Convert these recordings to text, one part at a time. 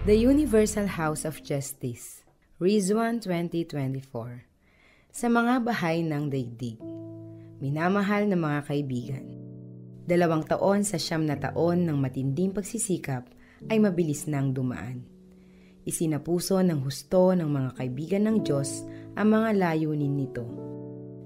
The Universal House of Justice, Rizwan 2024. Sa mga bahay ng daigdig. Minamahal na mga kaibigan. 2 taon sa 9 na taon ng matinding pagsisikap ay mabilis nang dumaan. Isinapuso ng husto ng mga kaibigan ng Diyos ang mga layunin nito.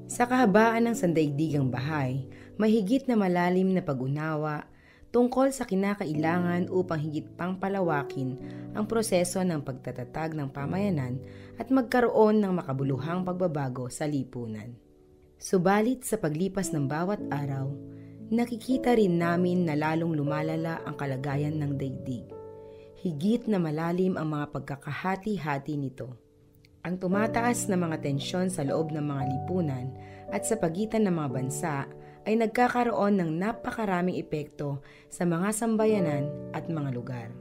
Sa kahabaan ng sandaigdigang bahay, may higit na malalim na pag-unawa tungkol sa kinakailangan upang higit pang palawakin ang proseso ng pagtatatag ng pamayanan at magkaroon ng makabuluhang pagbabago sa lipunan. Subalit sa paglipas ng bawat araw, nakikita rin namin na lalong lumalala ang kalagayan ng daigdig. Higit na malalim ang mga pagkakahati-hati nito. Ang tumataas na mga tensyon sa loob ng mga lipunan at sa pagitan ng mga bansa ay nagkakaroon ng napakaraming epekto sa mga sambayanan at mga lugar.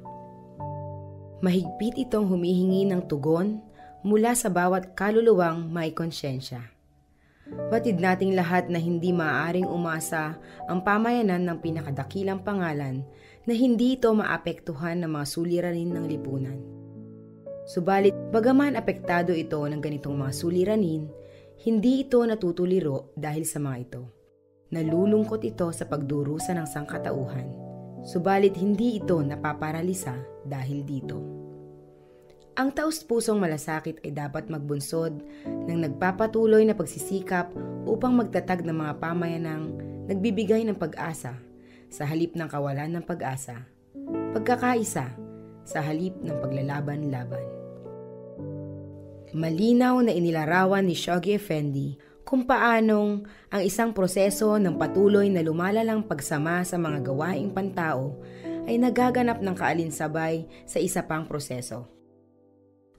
Mahigpit itong humihingi ng tugon mula sa bawat kaluluwang may konsyensya. Batid nating lahat na hindi maaaring umasa ang pamayanan ng pinakadakilang pangalan na hindi ito maapektuhan ng mga suliranin ng lipunan. Subalit, bagaman apektado ito ng ganitong mga suliranin, hindi ito natutuliro dahil sa mga ito. Nalulungkot ito sa pagdurusa ng sangkatauhan, subalit hindi ito napaparalisa dahil dito. Ang taus-pusong malasakit ay dapat magbunsod ng nagpapatuloy na pagsisikap upang magtatag ng mga pamayanang nagbibigay ng pag-asa sa halip ng kawalan ng pag-asa, pagkakaisa sa halip ng paglalaban-laban. Malinaw na inilarawan ni Shoghi Effendi kung paanong ang isang proseso ng patuloy na lumalalang pagsama sa mga gawaing pantao ay nagaganap ng kaalinsabay sa isa pang proseso.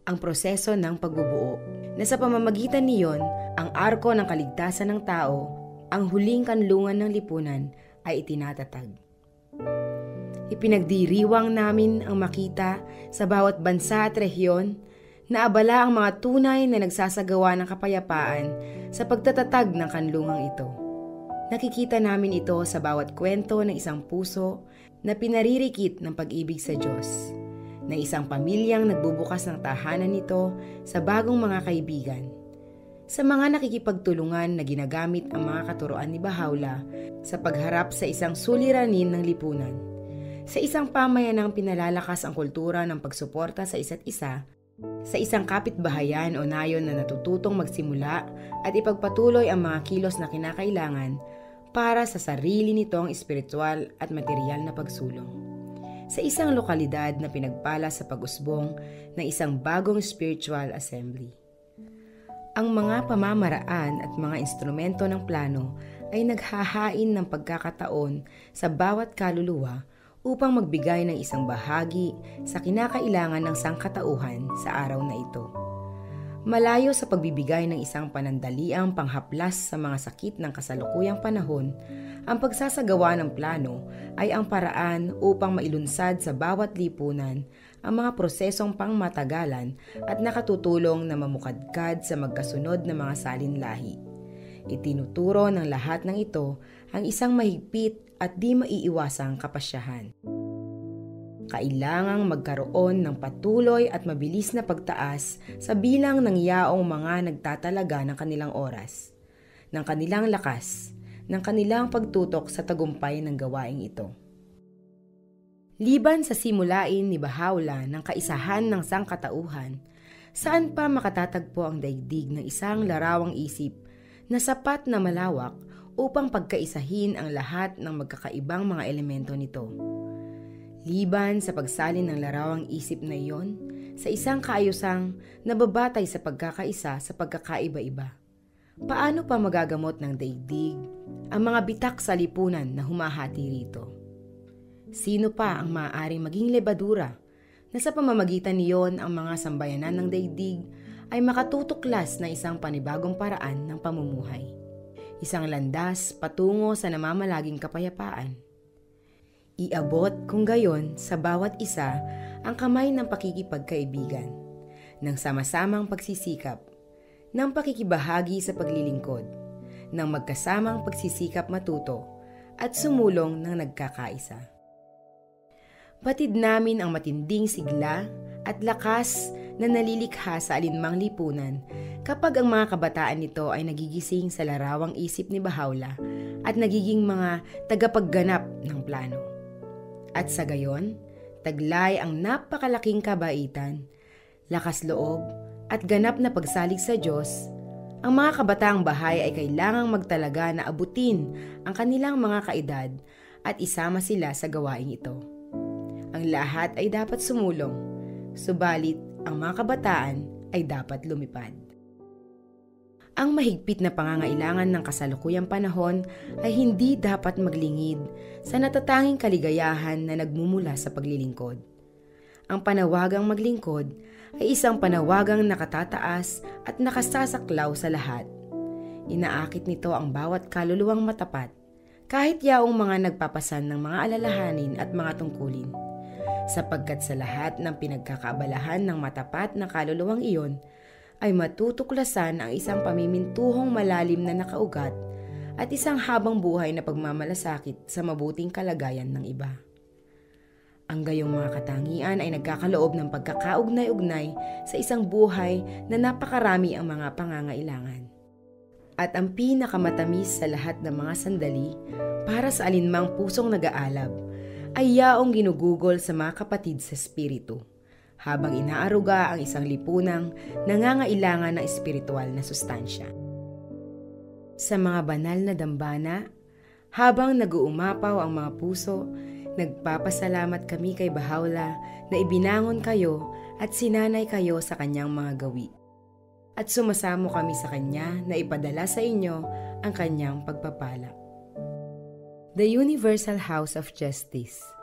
Ang proseso ng pagbubuo, na sa pamamagitan niyon, ang arko ng kaligtasan ng tao, ang huling kanlungan ng lipunan ay itinatatag. Ipinagdiriwang namin ang makita sa bawat bansa at rehiyon na abala ang mga tunay na nagsasagawa ng kapayapaan sa pagtatatag ng kanlungang ito. Nakikita namin ito sa bawat kwento ng isang puso na pinaririkit ng pag-ibig sa Diyos, na isang pamilyang nagbubukas ng tahanan nito sa bagong mga kaibigan, sa mga nakikipagtulungan na ginagamit ang mga katuroan ni Baha'u'llah sa pagharap sa isang suliranin ng lipunan, sa isang pamayanang pinalalakas ang kultura ng pagsuporta sa isa't isa, sa isang kapitbahayan o nayon na natututong magsimula at ipagpatuloy ang mga kilos na kinakailangan para sa sarili nitong espiritual at material na pagsulong. Sa isang lokalidad na pinagpala sa pag-usbong ng isang bagong spiritual assembly. Ang mga pamamaraan at mga instrumento ng plano ay naghahain ng pagkakataon sa bawat kaluluwa upang magbigay ng isang bahagi sa kinakailangan ng sangkatauhan sa araw na ito. Malayo sa pagbibigay ng isang panandaliang panghaplas sa mga sakit ng kasalukuyang panahon, ang pagsasagawa ng plano ay ang paraan upang mailunsad sa bawat lipunan ang mga prosesong pangmatagalan at nakatutulong na mamukadkad sa magkasunod na mga salinlahi. Itinuturo ng lahat ng ito ang isang mahigpit at di maiiwasang kapasyahan. Kailangang magkaroon ng patuloy at mabilis na pagtaas sa bilang ng yaong mga nagtatalaga ng kanilang oras, ng kanilang lakas, ng kanilang pagtutok sa tagumpay ng gawaing ito. Liban sa simulain ni Baha'u'llah ng kaisahan ng sangkatauhan, saan pa makatatagpo ang daigdig ng isang larawang isip na sapat na malawak upang pagkaisahin ang lahat ng magkakaibang mga elemento nito. Liban sa pagsalin ng larawang isip na iyon sa isang kaayusang nababatay sa pagkakaisa sa pagkakaiba-iba. Paano pa magagamot ng daigdig ang mga bitak sa lipunan na humahati rito? Sino pa ang maaaring maging lebadura na sa pamamagitan niyon ang mga sambayanan ng daigdig ay makatutuklas na isang panibagong paraan ng pamumuhay? Isang landas patungo sa namamalaging kapayapaan. Iabot kung gayon sa bawat isa ang kamay ng pakikipagkaibigan, ng sama-samang pagsisikap, ng pakikibahagi sa paglilingkod, ng magkasamang pagsisikap matuto at sumulong ng nagkakaisa. Batid namin ang matinding sigla at lakas na nalilikha sa alinmang lipunan kapag ang mga kabataan nito ay nagigising sa larawang isip ni Bahawla at nagiging mga tagapagganap ng plano. At sa gayon, taglay ang napakalaking kabaitan, lakas loob at ganap na pagsalig sa Diyos. Ang mga kabataang bahay ay kailangang magtalaga na abutin ang kanilang mga kaedad at isama sila sa gawaing ito. Ang lahat ay dapat sumulong, subalit ang mga kabataan ay dapat lumipad. Ang mahigpit na pangangailangan ng kasalukuyang panahon ay hindi dapat maglingid sa natatanging kaligayahan na nagmumula sa paglilingkod. Ang panawagang maglingkod ay isang panawagang nakatataas at nakasasaklaw sa lahat. Inaakit nito ang bawat kaluluwang matapat, kahit yaong mga nagpapasan ng mga alalahanin at mga tungkulin. Sapagkat sa lahat ng pinagkakaabalahan ng matapat na kaluluwang iyon, ay matutuklasan ang isang pamimintuhong malalim na nakaugat at isang habang buhay na pagmamalasakit sa mabuting kalagayan ng iba. Ang gayong mga katangian ay nagkakaloob ng pagkakaugnay-ugnay sa isang buhay na napakarami ang mga pangangailangan. At ang pinakamatamis sa lahat ng mga sandali para sa alinmang pusong nag-aalab ay yaong ginugugol sa mga kapatid sa espiritu, habang inaaruga ang isang lipunang nangangailangan ng espiritual na sustansya. Sa mga banal na dambana, habang nag-uumapaw ang mga puso, nagpapasalamat kami kay Bahawla na ibinangon kayo at sinanay kayo sa kanyang mga gawi. At sumasamo kami sa kanya na ipadala sa inyo ang kanyang pagpapala. The Universal House of Justice.